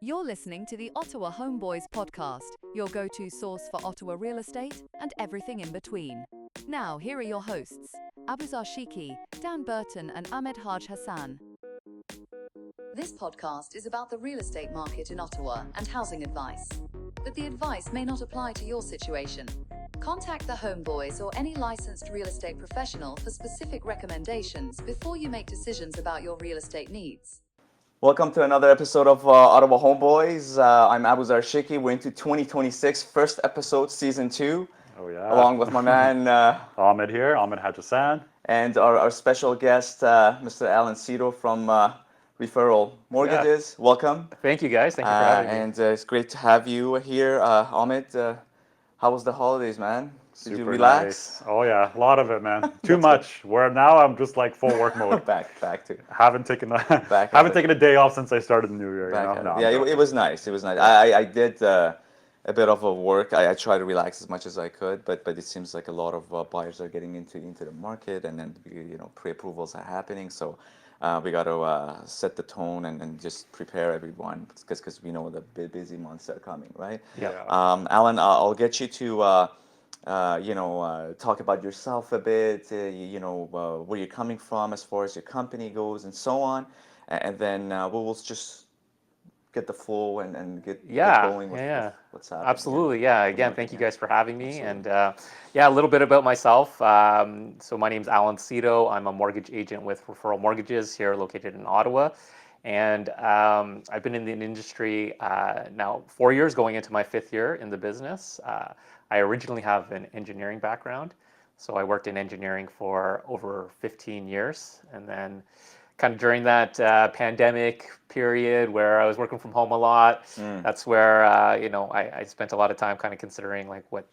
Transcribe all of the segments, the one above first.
You're listening to the Ottawa Homeboys podcast, your go-to source for Ottawa real estate and everything in between. Now, here are your hosts, Aboozar Sheikhi, Dan Burton and Ahmad Hage Hassan. This podcast is about the real estate market in Ottawa and housing advice. But the advice may not apply to your situation. Contact the Homeboys or any licensed real estate professional for specific recommendations before you make decisions about your real estate needs. Welcome to another episode of Ottawa Homeboys. I'm Aboozar Sheikhi. We're into 2026, first episode, season 2. Oh yeah. Along with my man Ahmad here, Ahmad Hage Hassan. And our special guest, Mr. Alan Seto from Referral Mortgages. Yeah. Welcome. Thank you, guys. Thank you for having me. And it's great to have you here. Ahmed, how was the holidays, man? Did Super you relax? Nice. Oh yeah, a lot of it, man. Too much. Where now I'm just like full work mode. back to. Haven't taken a day off since I started the new year. It was nice. It was nice. I did a bit of work. I tried to relax as much as I could, but it seems like a lot of buyers are getting into the market, and then pre-approvals are happening. So we got to set the tone and just prepare everyone because we know the busy months are coming, right? Yeah. Alan, I'll get you to. Talk about yourself a bit, where you're coming from as far as your company goes and so on. And then we'll just get the flow and get going with what's happening. Absolutely, yeah. Again, thank you guys for having me. Absolutely. And a little bit about myself. So my name's Alan Seto. I'm a mortgage agent with Referral Mortgages here located in Ottawa. And I've been in the industry now 4 years, going into my 5th year in the business. I originally have an engineering background, so I worked in engineering for over 15 years. And then kind of during that pandemic period where I was working from home a lot, that's where, I spent a lot of time kind of considering like what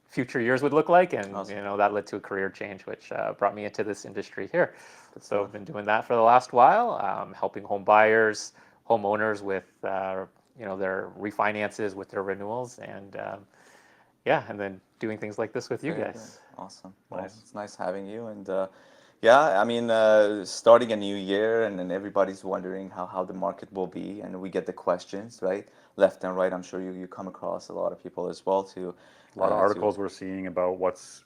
future years would look like. And, awesome. That led to a career change, which brought me into this industry here. So I've been doing that for the last while, helping home buyers, homeowners with, their refinances, with their renewals, and then doing things like this with you guys. Awesome. It's nice having you. And starting a new year, and then everybody's wondering how the market will be, and we get the questions, right? Left and right. I'm sure you come across a lot of people as well too. A lot of articles we're seeing about what's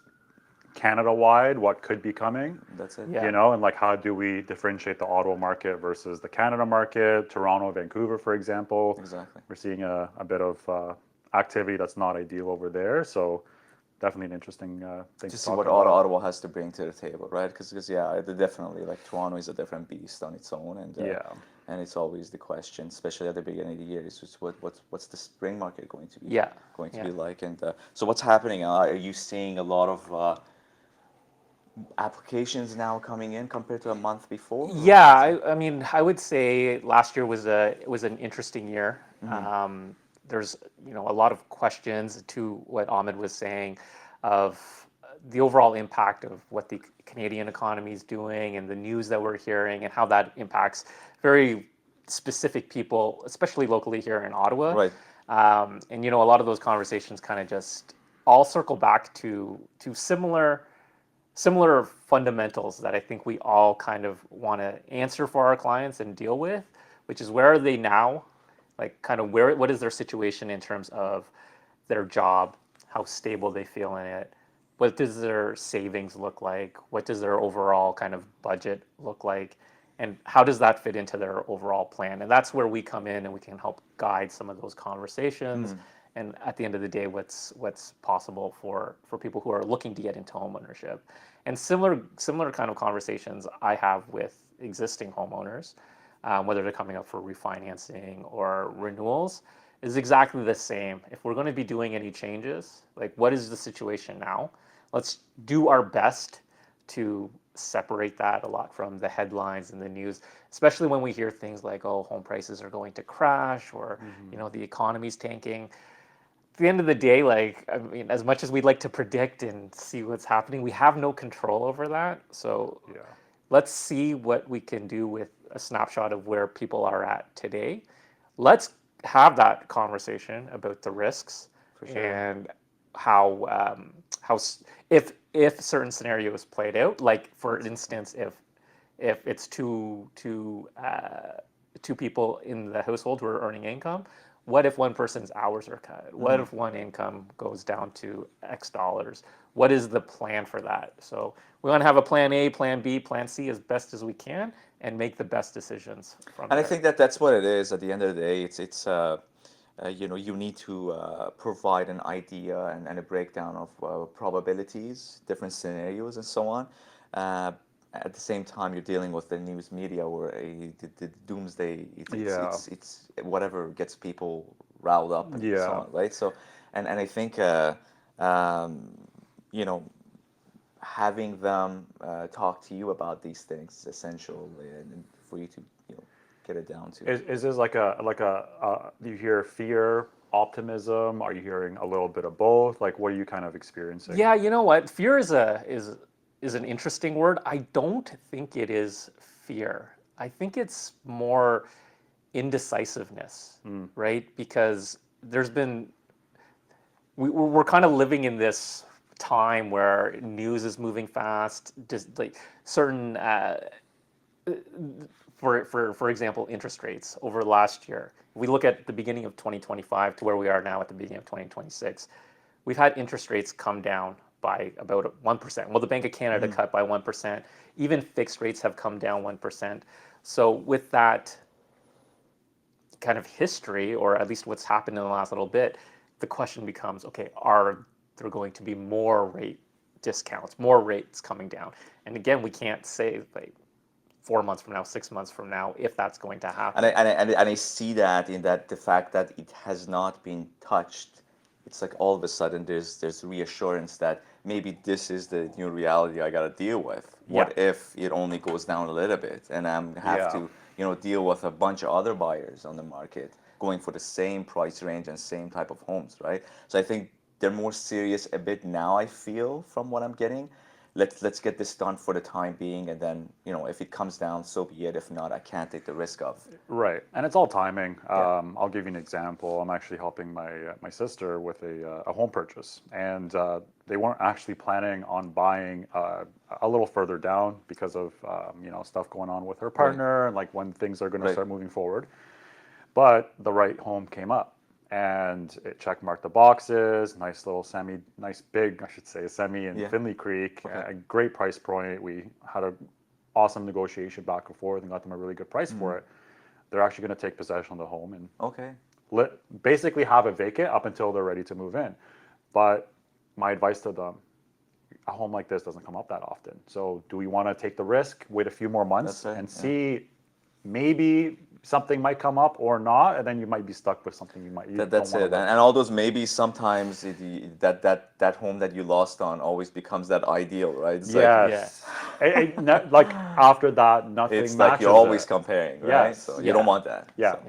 Canada-wide, what could be coming. That's it. Yeah. And like how do we differentiate the Ottawa market versus the Canada market, Toronto, Vancouver, for example. Exactly. We're seeing a bit of activity that's not ideal over there. So definitely an interesting thing to see talk what about. Ottawa has to bring to the table, right? Because definitely, like, Toronto is a different beast on its own, and it's always the question, especially at the beginning of the year, is just what's the spring market going to be be like? And so what's happening? Are you seeing a lot of applications now coming in compared to a month before? Yeah, I would say last year was an interesting year. Mm-hmm. There's a lot of questions to what Ahmed was saying of the overall impact of what the Canadian economy is doing and the news that we're hearing and how that impacts very specific people, especially locally here in Ottawa. Right. And a lot of those conversations kind of just all circle back to similar fundamentals that I think we all kind of want to answer for our clients and deal with, which is where are they now? Like kind of what is their situation in terms of their job, how stable they feel in it, what does their savings look like, what does their overall kind of budget look like, and how does that fit into their overall plan? And that's where we come in and we can help guide some of those conversations. And at the end of the day, what's possible for people who are looking to get into homeownership. And similar kind of conversations I have with existing homeowners, whether they're coming up for refinancing or renewals, is exactly the same. If we're going to be doing any changes, like what is the situation now? Let's do our best to separate that a lot from the headlines and the news, especially when we hear things like, oh, home prices are going to crash, or the economy's tanking. At the end of the day, as much as we'd like to predict and see what's happening, we have no control over that. So let's see what we can do with a snapshot of where people are at today. Let's have that conversation about the risks and how if certain scenarios played out, like for instance, if it's too two people in the household who are earning income. What if one person's hours are cut? What if one income goes down to X dollars? What is the plan for that? So we want to have a plan A, plan B, plan C as best as we can, and make the best decisions from And I there. think that that's what it is. At the end of the day, you know, you need to provide an idea and a breakdown of probabilities, different scenarios, and so on. At the same time, you're dealing with the news media or the doomsday. Yeah. It's whatever gets people riled up and so Yeah. on, right? So, and I think you know, having them talk to you about these things is essential, and for you to, you know, get it down to. Is this like do you hear fear, optimism? Are you hearing a little bit of both? Like, what are you kind of experiencing? Yeah, you know what? Fear is an interesting word. I don't think it is fear. I think it's more indecisiveness, right? Because there's been we're kind of living in this time where news is moving fast. Just like certain, for example, interest rates over last year. We look at the beginning of 2025 to where we are now at the beginning of 2026. We've had interest rates come down by about 1%. Well, the Bank of Canada cut by 1%. Even fixed rates have come down 1%. So with that kind of history, or at least what's happened in the last little bit, the question becomes, okay, are there going to be more rate discounts, more rates coming down? And again, we can't say like 4 months from now, 6 months from now, if that's going to happen. And I see that in that the fact that it has not been touched, it's like all of a sudden there's reassurance that maybe this is the new reality I got to deal with. What if it only goes down a little bit, and I'm have to, you know, deal with a bunch of other buyers on the market going for the same price range and same type of homes, right? So I think they're more serious a bit now, I feel, from what I'm getting. Let's get this done for the time being, and then, you know, if it comes down, so be it. If not, I can't take the risk of. Right, and it's all timing. I'll give you an example. I'm actually helping my sister with a home purchase, and they weren't actually planning on buying a little further down because of you know, stuff going on with her partner, and like when things are going to start moving forward. But the right home came up, and it check marked the boxes. Nice little nice big, I should say, semi in Finley Creek. A great price point. We had a awesome negotiation back and forth and got them a really good price for it. They're actually going to take possession of the home and basically have it vacant up until they're ready to move in. But my advice to them, a home like this doesn't come up that often. So do we want to take the risk, wait a few more months and see, maybe something might come up or not, and then you might be stuck with something you That's it. And all those maybe, sometimes that home that you lost on always becomes that ideal, right? It's like after that, nothing it's matches like you're always it. comparing, right? So you don't want that. Yeah. So.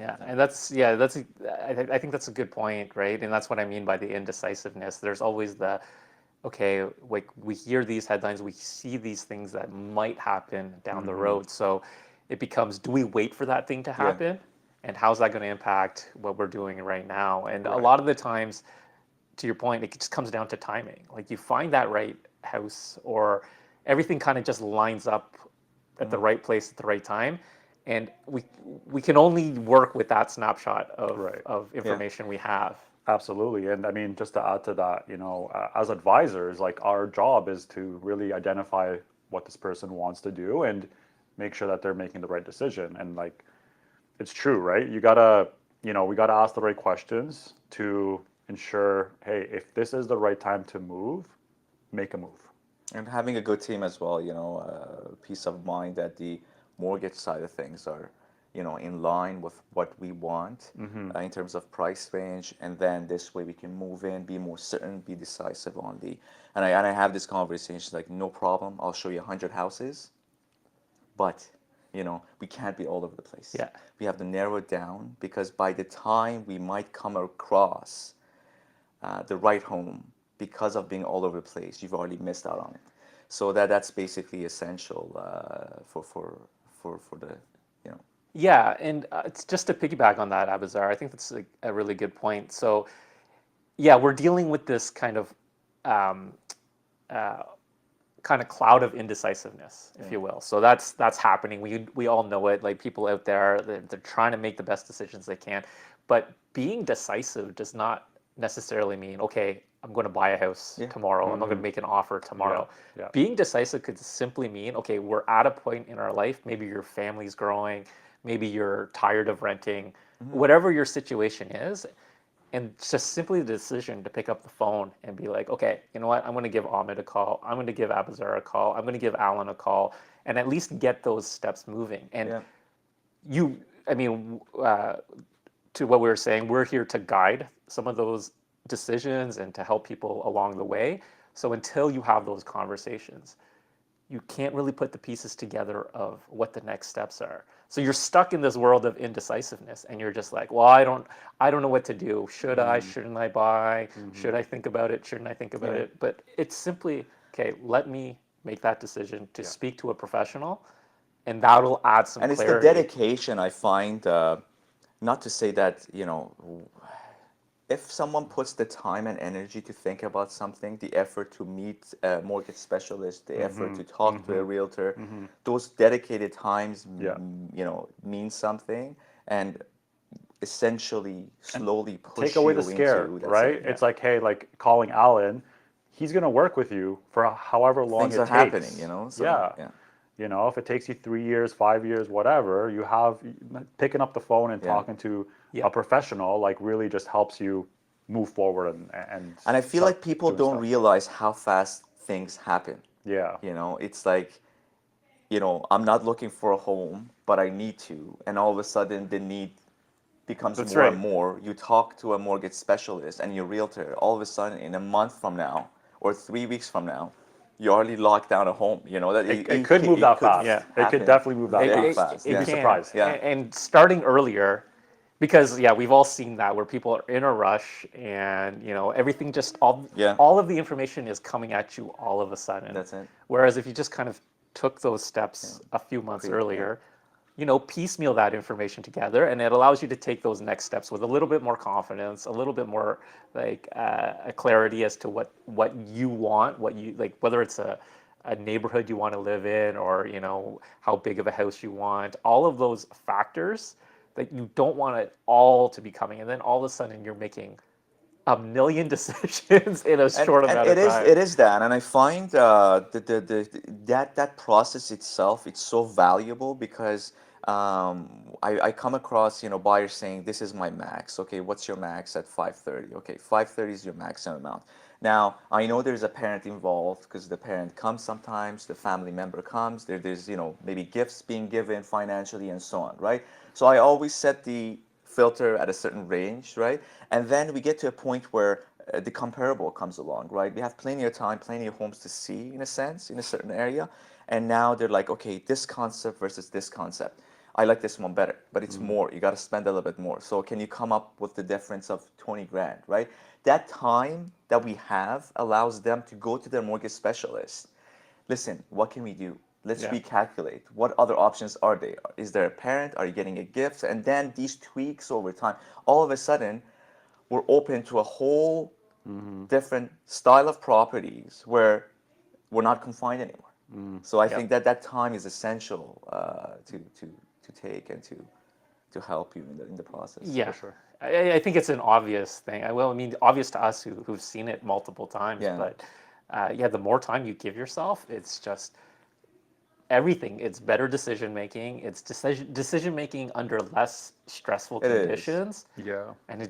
Yeah, and I think that's a good point, right? And that's what I mean by the indecisiveness. There's always the, okay, like we hear these headlines, we see these things that might happen down the road. So it becomes, do we wait for that thing to happen? And how's that going to impact what we're doing right now? And a lot of the times, to your point, it just comes down to timing. Like you find that right house, or everything kind of just lines up at the right place at the right time. And we can only work with that snapshot of information we have. Absolutely. And I mean, just to add to that, you know, as advisors, like our job is to really identify what this person wants to do and make sure that they're making the right decision. And like, it's true, right? We gotta ask the right questions to ensure, hey, if this is the right time to move, make a move. And having a good team as well, you know, peace of mind that the mortgage side of things are, you know, in line with what we want in terms of price range, and then this way we can move in, be more certain, be decisive on the. And I have this conversation like, no problem, I'll show you 100 houses, but you know, we can't be all over the place. Yeah. We have to narrow it down, because by the time we might come across the right home, because of being all over the place, you've already missed out on it. So that's basically essential for the, you know. Yeah, and it's just to piggyback on that, Aboozar, I think that's a really good point. So, yeah, we're dealing with this kind of kind of cloud of indecisiveness, if you will. So that's happening. We all know it. Like people out there, they're trying to make the best decisions they can, but being decisive does not necessarily mean, okay, I'm going to buy a house tomorrow. I'm not going to make an offer tomorrow. Yeah. Being decisive could simply mean, okay, we're at a point in our life. Maybe your family's growing. Maybe you're tired of renting. Whatever your situation is, and just simply the decision to pick up the phone and be like, okay, you know what? I'm going to give Ahmed a call. I'm going to give Aboozar a call. I'm going to give Alan a call, and at least get those steps moving. And you, I mean, to what we were saying, we're here to guide some of those decisions and to help people along the way. So until you have those conversations, you can't really put the pieces together of what the next steps are. So you're stuck in this world of indecisiveness, and you're just like, well, I don't know what to do. Should I? Shouldn't I buy? Should I think about it? Shouldn't I think about it? But it's simply, okay, let me make that decision to speak to a professional, and that'll add some And clarity. it's the dedication, I find, not to say that, if someone puts the time and energy to think about something, the effort to meet a mortgage specialist, the effort to talk to a realtor, those dedicated times, mean something, and essentially slowly push Take away you the scare, into, that's right? it, It's like, hey, like calling Alan, he's going to work with you for however long Things it are takes. happening, so, yeah. If it takes you 3 years, 5 years, whatever, you have picking up the phone and talking to a professional, like really just helps you move forward and I feel start like people doing don't stuff. realize how fast things happen. Yeah. It's like, I'm not looking for a home, but I need to. And all of a sudden, the need becomes That's more right. and more. You talk to a mortgage specialist and your realtor, all of a sudden, in a month from now or 3 weeks from now, you already locked down a home. That It could move that fast. Yeah. It could definitely move that very fast. fast. You'd Yeah. be surprised. Yeah. And starting earlier, because we've all seen that where people are in a rush and everything just all of the information is coming at you all of a sudden. That's it. Whereas if you just kind of took those steps a few months earlier, piecemeal that information together, and it allows you to take those next steps with a little bit more confidence, a little bit more like a clarity as to what you want, what you like, whether it's a neighborhood you want to live in, or how big of a house you want. All of those factors that you don't want it all to be coming, and then all of a sudden you're making a million decisions in a short amount of time. It is that, and I find that process itself, it's so valuable because I come across buyers saying, this is my max. Okay, what's your max at 530? Okay, 530 is your maximum amount. Now I know there's a parent involved because the parent comes sometimes, the family member comes, there's maybe gifts being given financially and so on, right? So I always set the filter at a certain range, right? And then we get to a point where the comparable comes along, right? We have plenty of time, plenty of homes to see, in a sense, in a certain area. And now they're like, okay, this concept versus this concept. I like this one better, but it's more. You got to spend a little bit more. So can you come up with the difference of 20 grand, right? That time that we have allows them to go to their mortgage specialist. Listen, what can we do? Let's recalculate. What other options are there? Is there a parent? Are you getting a gift? And then these tweaks over time, all of a sudden, we're open to a whole different style of properties where we're not confined anymore. So I think that time is essential to take and to help you in the process. Yeah, For sure. I think it's an obvious thing. I mean, obvious to us who've seen it multiple times. Yeah. But the more time you give yourself, it's just everything. It's better decision making. It's decision making under less stressful It is. conditions, Yeah. and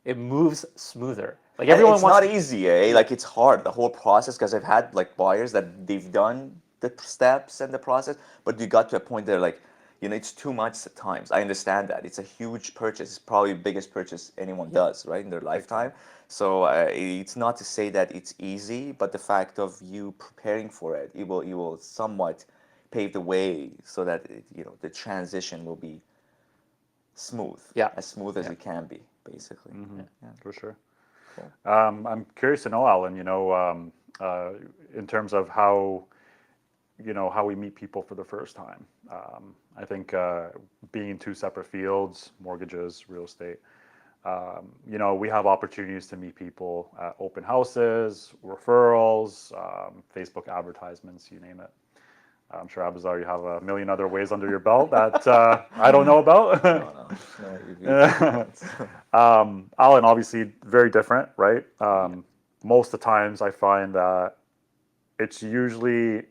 it moves smoother. Like And everyone it's wants. not easy, eh? Like it's hard, the whole process, because I've had like buyers that they've done the steps and the process, but you got to a point there like, it's too much at times. I understand that. It's a huge purchase. It's probably the biggest purchase anyone does, right, in their lifetime. So it's not to say that it's easy, but the fact of you preparing for it, it will somewhat pave the way so that the transition will be smooth, as smooth as it can be, basically. Yeah. For sure. Cool. I'm curious to know, Alan, in terms of how we meet people for the first time. I think being in two separate fields, mortgages, real estate, We have opportunities to meet people at open houses, referrals, Facebook advertisements, you name it. I'm sure, Aboozar, you have a million other ways under your belt that I don't know about. Alan, obviously, very different, right? Most of the times I find that it's usually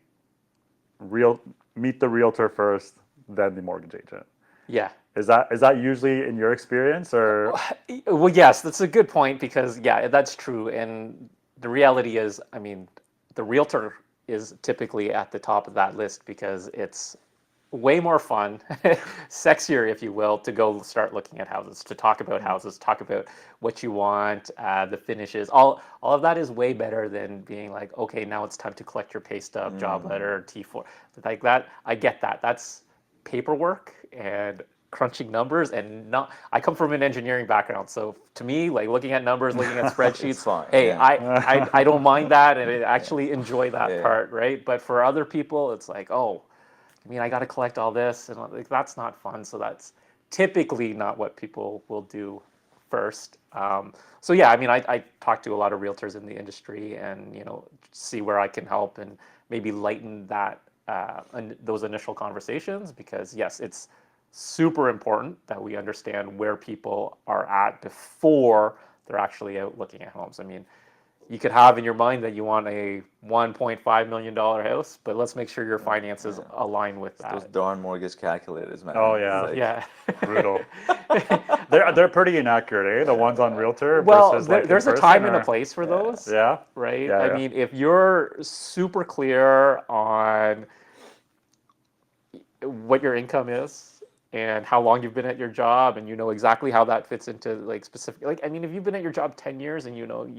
meet the realtor first, then the mortgage agent. Yeah. Is that usually in your experience, or? Well, yes, that's a good point because that's true. And the reality is, I mean, the realtor is typically at the top of that list because it's way more fun, sexier, if you will, to go start looking at houses, to talk about houses, talk about what you want, the finishes. All of that is way better than being like, okay, now it's time to collect your pay stub, job letter, T4. Like that, I get that. That's paperwork and crunching numbers, and not. I come from an engineering background, so to me, like looking at numbers, looking at spreadsheets, fine, hey, yeah. I don't mind that, and I actually enjoy that Yeah. part, right? But for other people, it's like, oh, I mean, I got to collect all this, and like that's not fun. So that's typically not what people will do first. So yeah, I mean, I talk to a lot of realtors in the industry, and see where I can help and maybe lighten that those initial conversations, because yes, it's super important that we understand where people are at before they're actually out looking at homes. I mean, you could have in your mind that you want a $1.5 million house, but let's make sure your finances align with that. Those darn mortgage calculators, man. Oh yeah, It's like, Yeah. brutal. They're pretty inaccurate, eh? The ones on Realtor Well, versus like there's in a time person, and a or? place for those, Yeah. right? Yeah, I yeah. mean, if you're super clear on what your income is and how long you've been at your job, and you know exactly how that fits into like specific, like, I mean, if you've been at your job 10 years and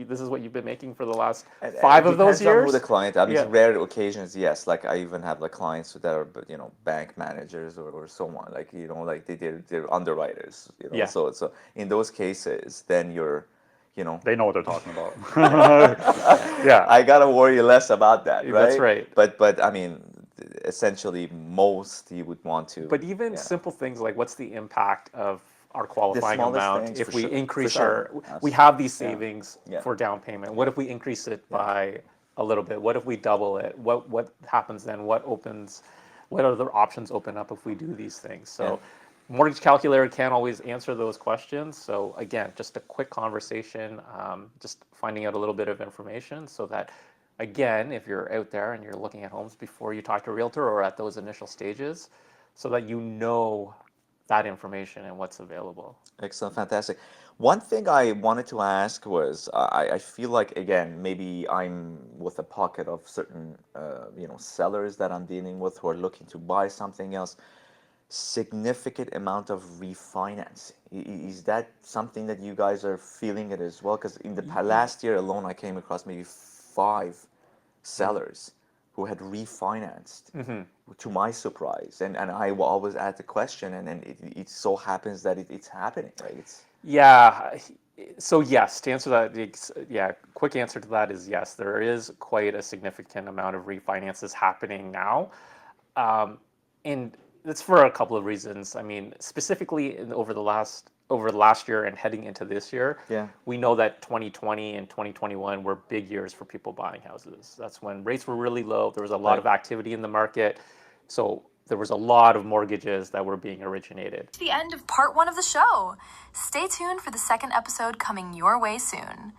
this is what you've been making for the last And 5 it of those depends on who years. the client. I mean, Yeah. it's rare occasions, yes. Like I even have like clients that are, bank managers or so on. Like like they're underwriters. Yeah. So in those cases, then you're, They know what they're talking about. Yeah. I gotta worry less about that, right? That's right. But I mean, essentially, most you would want to. But even simple things like, what's the impact of our qualifying smallest amount things, if for we sure, for increase sure. we Absolutely. have these Yeah. savings Yeah. for down payment? What if we increase it by a little bit? What if we double it? What happens then? What other options open up if we do these things? So mortgage calculator can't always answer those questions. So again, just a quick conversation, just finding out a little bit of information, so that, again, if you're out there and you're looking at homes before you talk to a realtor or at those initial stages, so that you know that information and what's available. Excellent, fantastic. One thing I wanted to ask was, I feel like, again, maybe I'm with a pocket of certain sellers that I'm dealing with who are looking to buy something else. Significant amount of refinancing. Is that something that you guys are feeling it as well? Because in the last year alone, I came across maybe 5 sellers who had refinanced, to my surprise. And I always ask the question, and it so happens that it's happening, right? Yeah. So yes, to answer that, quick answer to that is yes. There is quite a significant amount of refinances happening now, and that's for a couple of reasons. I mean, specifically over the last year and heading into this year, we know that 2020 and 2021 were big years for people buying houses. That's when rates were really low. There was a lot of activity in the market, so there was a lot of mortgages that were being originated. The end of part 1 of the show. Stay tuned for the second episode coming your way soon.